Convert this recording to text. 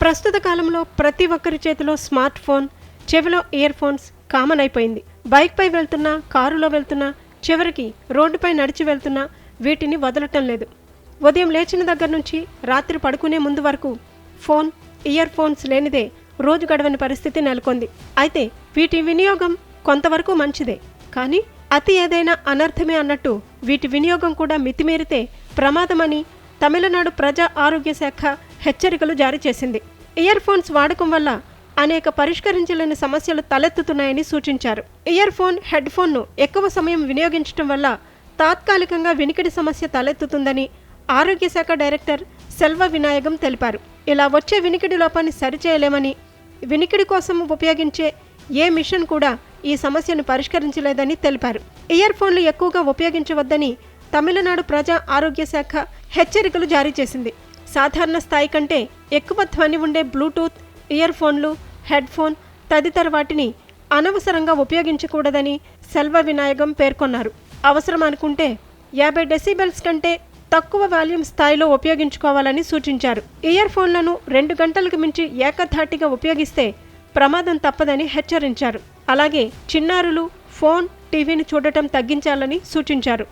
ప్రస్తుత కాలంలో ప్రతి ఒక్కరి చేతిలో స్మార్ట్ ఫోన్, చెవిలో ఇయర్ ఫోన్స్ కామన్ అయిపోయింది. బైక్పై వెళ్తున్నా, కారులో వెళ్తున్నా, చివరికి రోడ్డుపై నడిచి వెళ్తున్నా వీటిని వదలటం లేదు. ఉదయం లేచిన దగ్గర నుంచి రాత్రి పడుకునే ముందు వరకు ఫోన్, ఇయర్ ఫోన్స్ లేనిదే రోజు గడవని పరిస్థితి నెలకొంది. అయితే వీటి వినియోగం కొంతవరకు మంచిదే, కానీ అతి ఏదైనా అనర్థమే అన్నట్టు వీటి వినియోగం కూడా మితిమీరితే ప్రమాదమని తమిళనాడు ప్రజా ఆరోగ్య శాఖ హెచ్చరికలు జారీ చేసింది. ఇయర్ ఫోన్స్ వాడకం వల్ల అనేక పరిష్కరించలేని సమస్యలు తలెత్తుతున్నాయని సూచించారు. ఇయర్ ఫోన్, హెడ్ ఫోన్ను ఎక్కువ సమయం వినియోగించడం వల్ల తాత్కాలికంగా వినికిడి సమస్య తలెత్తుతుందని ఆరోగ్య శాఖ డైరెక్టర్ సెల్వ వినాయగం తెలిపారు. ఇలా వచ్చే వినికిడి లోపాన్ని సరిచేయలేమని, వినికిడి కోసం ఉపయోగించే ఏ మిషన్ కూడా ఈ సమస్యను పరిష్కరించలేదని తెలిపారు. ఇయర్ ఫోన్లు ఎక్కువగా ఉపయోగించవద్దని తమిళనాడు ప్రజా ఆరోగ్య శాఖ హెచ్చరికలు జారీ చేసింది. సాధారణ స్థాయి కంటే ఎక్కువ ధ్వని ఉండే బ్లూటూత్, ఇయర్ ఫోన్లు, హెడ్ ఫోన్ తదితర వాటిని అనవసరంగా ఉపయోగించకూడదని సెల్వ వినాయగం పేర్కొన్నారు. అవసరం అనుకుంటే 50 డెసిబెల్స్ కంటే తక్కువ వాల్యూమ్ స్థాయిలో ఉపయోగించుకోవాలని సూచించారు. ఇయర్ ఫోన్లను 2 గంటలకు మించి ఏకధాటిగా ఉపయోగిస్తే ప్రమాదం తప్పదని హెచ్చరించారు. అలాగే చిన్నారులు ఫోన్, టీవీని చూడటం తగ్గించాలని సూచించారు.